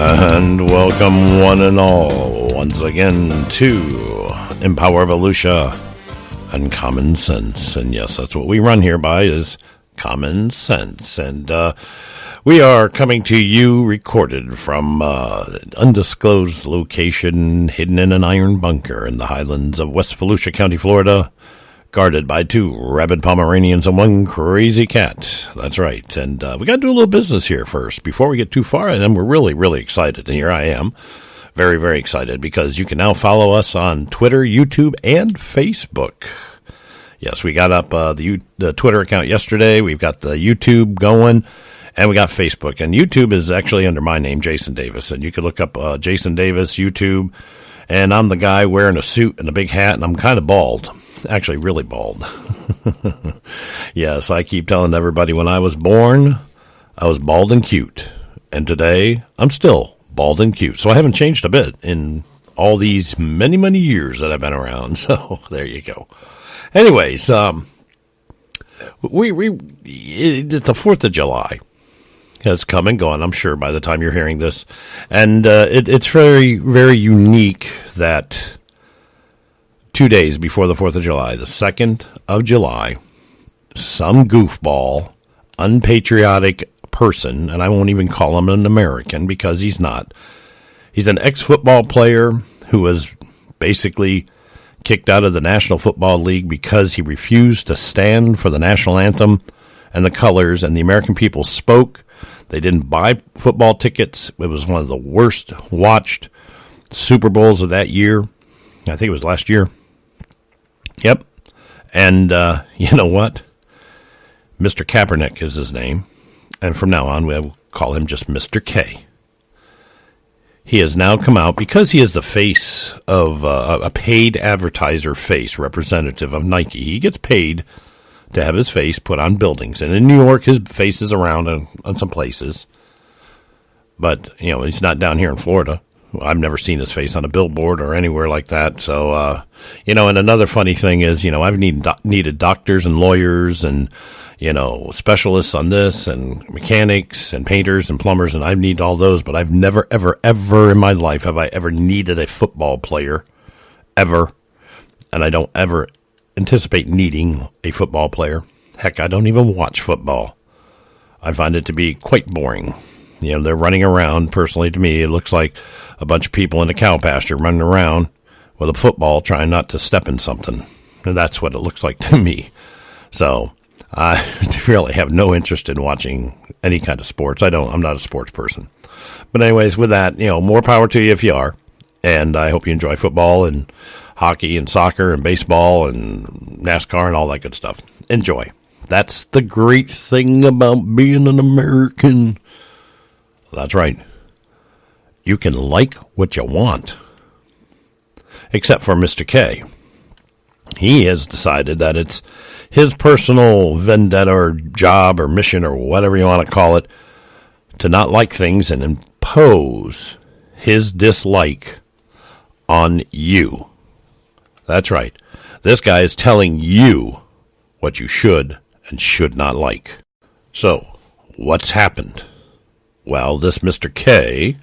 And welcome one and all once again to Empower Volusia and Common Sense. And yes, that's what we run here by is Common Sense. And we are coming to you recorded from an undisclosed location hidden in an iron bunker in the highlands of West Volusia County, Florida, guarded by 2 rabid Pomeranians and 1 crazy cat. That's right. And we got to do a little business here first before we get too far. And then we're really, really excited. And here I am, very, very excited because you can now follow us on Twitter, YouTube, and Facebook. Yes, we got up the Twitter account yesterday. We've got the YouTube going, and we got Facebook. And YouTube is actually under my name, Jason Davis. And you can look up Jason Davis, YouTube. And I'm the guy wearing a suit and a big hat, and I'm kind of bald. Actually, really bald. Yes, I keep telling everybody when I was born, I was bald and cute. And today, I'm still bald and cute. So I haven't changed a bit in all these many, many years that I've been around. So there you go. Anyways, it's the 4th of July. It's come and gone, I'm sure, by the time you're hearing this. And it's very, very unique that 2 days before the 4th of July, the 2nd of July, some goofball, unpatriotic person, and I won't even call him an American because he's not. He's an ex-football player who was basically kicked out of the National Football League because he refused to stand for the national anthem and the colors, and the American people spoke. They didn't buy football tickets. It was one of the worst watched Super Bowls of that year. I think it was last year. Yep. And you know what? Mr. Kaepernick is his name. And from now on, we'll call him just Mr. K. He has now come out because he is the face of a paid advertiser face representative of Nike. He gets paid to have his face put on buildings. And in New York, his face is around on some places. But, you know, he's not down here in Florida. I've never seen his face on a billboard or anywhere like that. So, you know, and another funny thing is, you know, I've needed doctors and lawyers and, you know, specialists on this and mechanics and painters and plumbers, and I need all those. But I've never, ever, ever in my life have I ever needed a football player, ever. And I don't ever anticipate needing a football player. Heck, I don't even watch football. I find it to be quite boring. You know, they're running around. Personally, to me, it looks like a bunch of people in a cow pasture running around with a football trying not to step in something. And that's what it looks like to me. So I really have no interest in watching any kind of sports. I'm not a sports person. But anyways, with that, you know, more power to you if you are. And I hope you enjoy football and hockey and soccer and baseball and NASCAR and all that good stuff. Enjoy. That's the great thing about being an American. That's right. You can like what you want. Except for Mr. K. He has decided that it's his personal vendetta or job or mission or whatever you want to call it to not like things and impose his dislike on you. That's right. This guy is telling you what you should and should not like. So, what's happened? Well, this Mr. K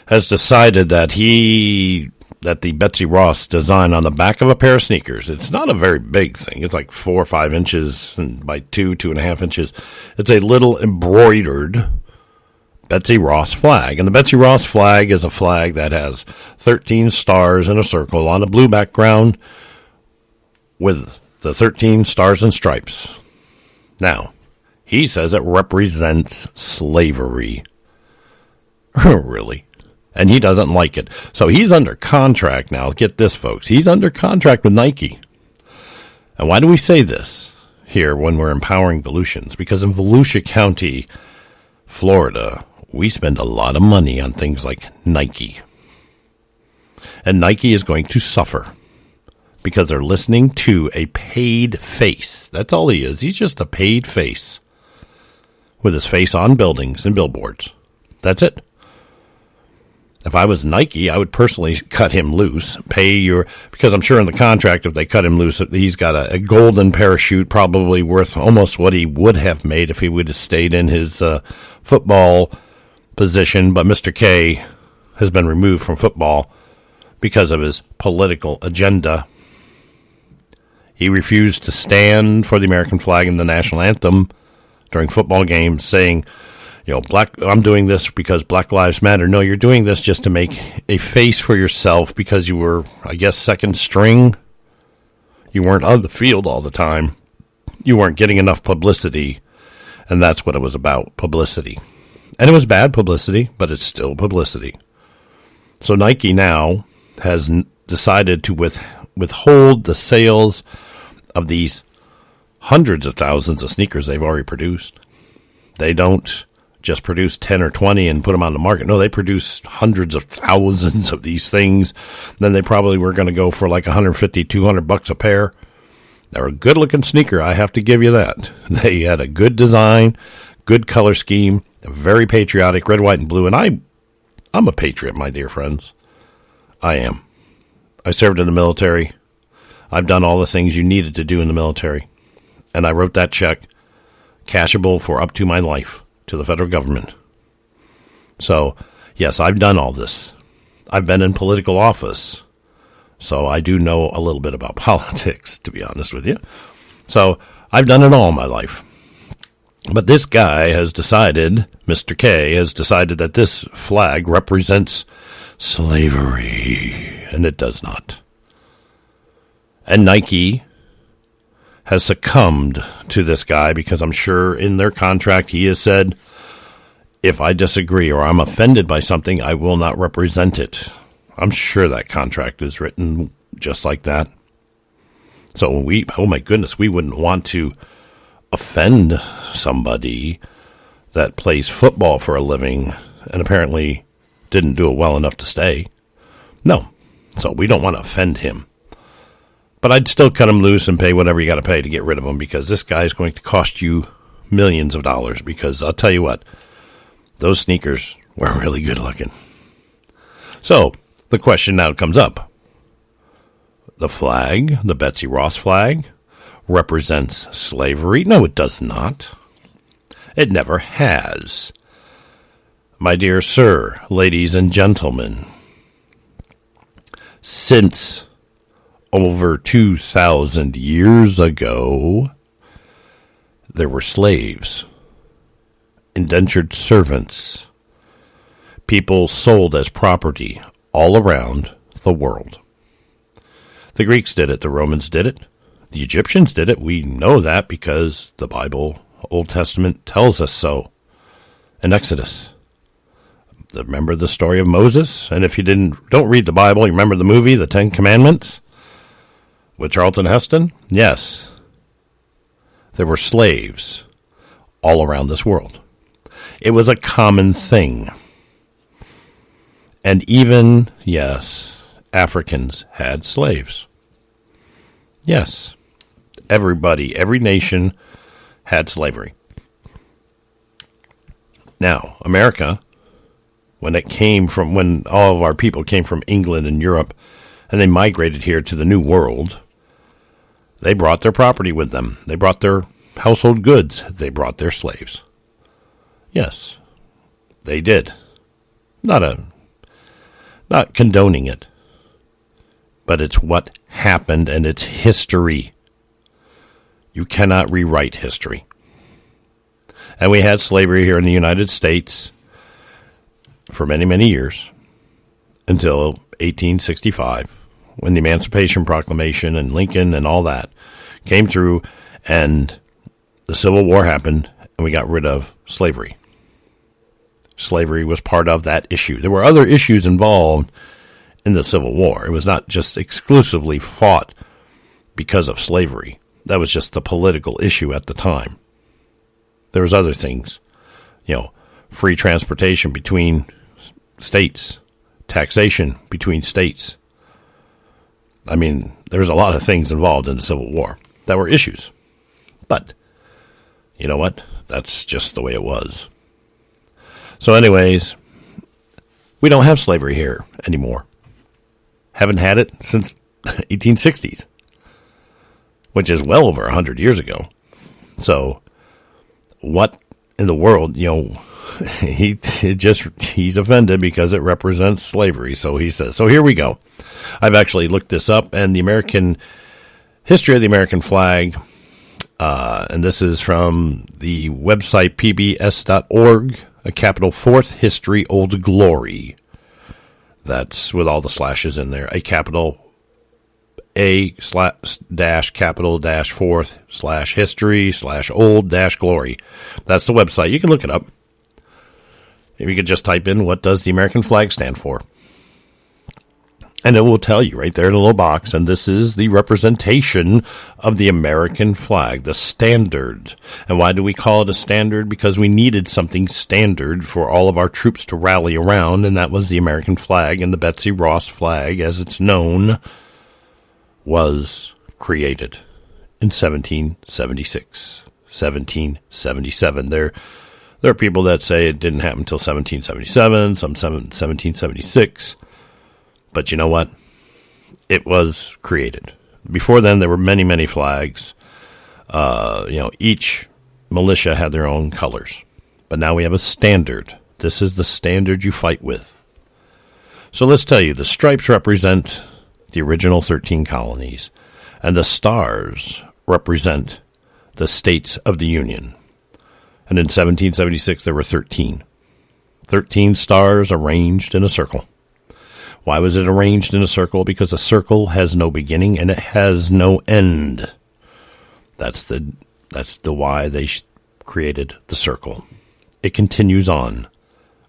has decided that the Betsy Ross design on the back of a pair of sneakers, it's not a very big thing. It's like 4 or 5 inches by 2.5 inches. It's a little embroidered Betsy Ross flag. And the Betsy Ross flag is a flag that has 13 stars in a circle on a blue background with the 13 stars and stripes. Now, he says it represents slavery. Really? And he doesn't like it. So he's under contract now. Get this, folks. He's under contract with Nike. And why do we say this here when we're empowering Volusians? Because in Volusia County, Florida, we spend a lot of money on things like Nike. And Nike is going to suffer because they're listening to a paid face. That's all he is. He's just a paid face with his face on buildings and billboards. That's it. If I was Nike, I would personally cut him loose, because I'm sure in the contract, if they cut him loose, he's got a golden parachute, probably worth almost what he would have made if he would have stayed in his football position, but Mr. K has been removed from football because of his political agenda. He refused to stand for the American flag and the national anthem during football games, saying, I'm doing this because Black Lives Matter. No, you're doing this just to make a face for yourself because you were, I guess, second string. You weren't on the field all the time. You weren't getting enough publicity, and that's what it was about, publicity. And it was bad publicity, but it's still publicity. So Nike now has decided to withhold the sales of these hundreds of thousands of sneakers they've already produced. They don't just produce 10 or 20 and put them on the market. No, they produce hundreds of thousands of these things. Then they probably were going to go for like $150, $200 a pair. They're a good-looking sneaker, I have to give you that. They had a good design, good color scheme, very patriotic, red, white, and blue. And I'm a patriot, my dear friends. I am. I served in the military. I've done all the things you needed to do in the military. And I wrote that check, cashable for up to my life, to the federal government. So, yes, I've done all this. I've been in political office. So I do know a little bit about politics, to be honest with you. So I've done it all my life. But this guy has decided, Mr. K has decided that this flag represents slavery, and it does not. And Nike has succumbed to this guy because I'm sure in their contract he has said, if I disagree or I'm offended by something, I will not represent it. I'm sure that contract is written just like that. So oh my goodness, we wouldn't want to offend somebody that plays football for a living and apparently didn't do it well enough to stay. No. So we don't want to offend him. But I'd still cut him loose and pay whatever you got to pay to get rid of him because this guy is going to cost you millions of dollars because I'll tell you what, those sneakers were really good looking. So the question now comes up. The flag, the Betsy Ross flag, represents slavery? No, it does not. It never has. My dear sir, ladies and gentlemen, since over 2,000 years ago, there were slaves, indentured servants, people sold as property all around the world. The Greeks did it. The Romans did it. The Egyptians did it. We know that because the Bible, Old Testament, tells us so. In Exodus. Remember the story of Moses? And if you don't read the Bible, you remember the movie, The Ten Commandments? With Charlton Heston? Yes. There were slaves all around this world. It was a common thing. And even, yes, Africans had slaves. Yes. Everybody, every nation had slavery. Now, America, when all of our people came from England and Europe, and they migrated here to the New World, they brought their property with them. They brought their household goods. They brought their slaves. Yes, they did. Not condoning it, but it's what happened and it's history. You cannot rewrite history. And we had slavery here in the United States for many, many years until 1865, when the Emancipation Proclamation and Lincoln and all that came through and the Civil War happened and we got rid of slavery. Slavery was part of that issue. There were other issues involved in the Civil War. It was not just exclusively fought because of slavery. That was just the political issue at the time. There was other things, free transportation between states, taxation between states. I mean, there's a lot of things involved in the Civil War that were issues. But, you know what? That's just the way it was. So anyways, we don't have slavery here anymore. Haven't had it since 1860s, which is well over 100 years ago. So what in the world, he's offended because it represents slavery. So he says, so here we go. I've actually looked this up, and the American history of the American flag, and this is from the website pbs.org, a capital Fourth History Old Glory. That's with all the slashes in there. A capital A dash capital dash fourth slash history slash old dash glory. That's the website. You can look it up. If you could just type in, what does the American flag stand for? And it will tell you right there in a little box. And this is the representation of the American flag, the standard. And why do we call it a standard? Because we needed something standard for all of our troops to rally around. And that was the American flag. And the Betsy Ross flag, as it's known, was created in 1776, 1777. There are people that say it didn't happen until 1777, some 1776. But you know what? It was created. Before then, there were many, many flags. Each militia had their own colors. But now we have a standard. This is the standard you fight with. So let's tell you, the stripes represent the original 13 colonies, and the stars represent the states of the Union. And in 1776, there were 13. 13 stars arranged in a circle. Why was it arranged in a circle? Because a circle has no beginning and it has no end. That's the why they created the circle. It continues on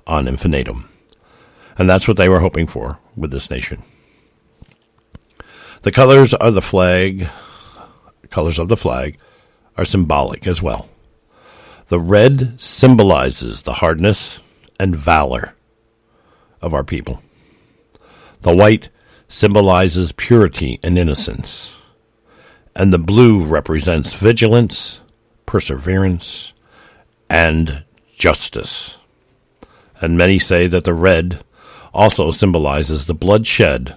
infinitum. And that's what they were hoping for with this nation. The colors of the flag are symbolic as well. The red symbolizes the hardness and valor of our people. The white symbolizes purity and innocence. And the blue represents vigilance, perseverance, and justice. And many say that the red also symbolizes the blood shed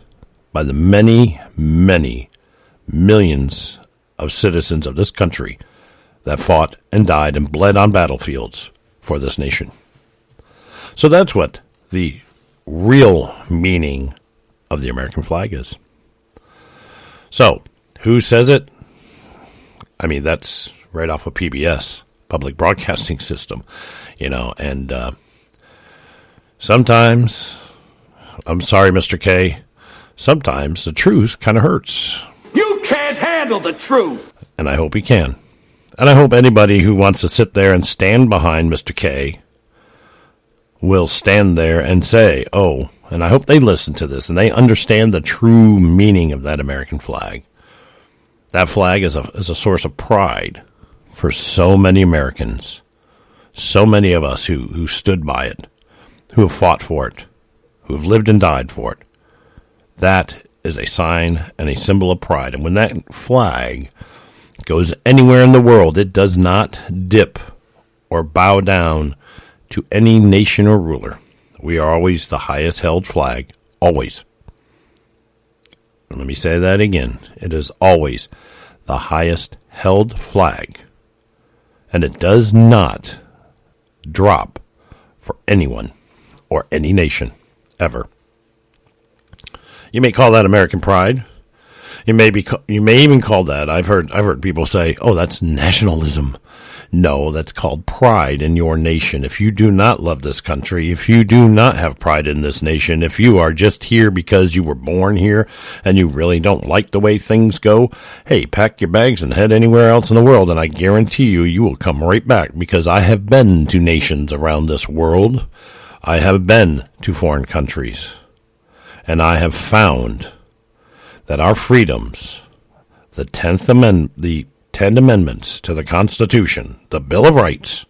by the many, many millions of citizens of this country that fought and died and bled on battlefields for this nation. So that's what the real meaning of the American flag is. So, who says it? I mean, that's right off of PBS, Public Broadcasting System, and sometimes, I'm sorry, Mr. K, sometimes the truth kind of hurts. You can't handle the truth! And I hope he can. And I hope anybody who wants to sit there and stand behind Mr. K will stand there and say, oh, and I hope they listen to this and they understand the true meaning of that American flag. That flag is a source of pride for so many Americans, so many of us who stood by it, who have fought for it, who have lived and died for it. That is a sign and a symbol of pride. And when that flag goes anywhere in the world, it does not dip or bow down to any nation or ruler. We are always the highest held flag, always. And let me say that again. It is always the highest held flag. And it does not drop for anyone or any nation, ever. You may call that American pride. You may even call that. I've heard people say, "Oh, that's nationalism." No, that's called pride in your nation. If you do not love this country, if you do not have pride in this nation, if you are just here because you were born here and you really don't like the way things go, hey, pack your bags and head anywhere else in the world, and I guarantee you will come right back, because I have been to nations around this world. I have been to foreign countries, and I have found that our freedoms, the 10 Amendments to the Constitution, the Bill of Rights,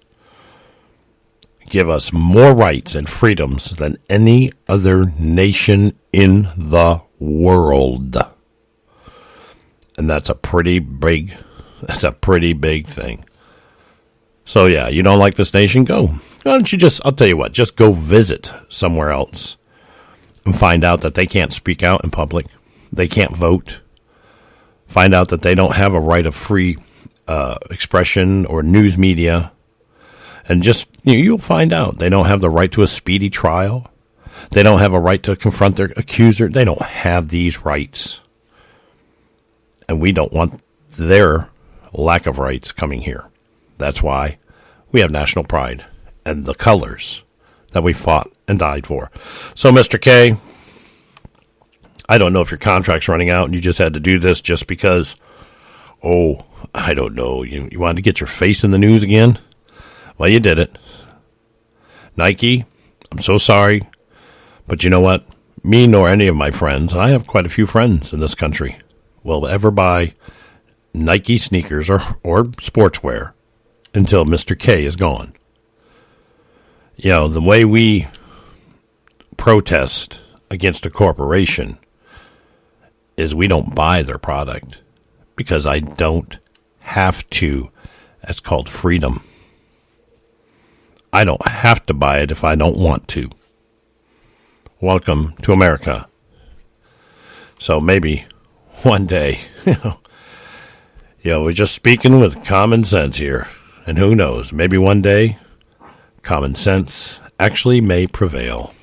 give us more rights and freedoms than any other nation in the world. And that's a pretty big thing. So yeah, you don't like this nation? Go. Why don't you I'll tell you what, just go visit somewhere else and find out that they can't speak out in public. They can't vote. Find out that they don't have a right of free expression or news media, And just, you'll find out they don't have the right to a speedy trial. They don't have a right to confront their accuser. They don't have these rights. And we don't want their lack of rights coming here. That's why we have national pride and the colors that we fought and died for. So, Mr. K, I don't know if your contract's running out and you just had to do this just because, I don't know, you wanted to get your face in the news again? Well, you did it. Nike, I'm so sorry. But you know what? Me nor any of my friends, and I have quite a few friends in this country, will ever buy Nike sneakers or sportswear until Mr. K is gone. The way we protest against a corporation is we don't buy their product because I don't have to. That's called freedom. I don't have to buy it if I don't want to. Welcome to America. So maybe one day, we're just speaking with common sense here. And who knows, maybe one day, common sense actually may prevail.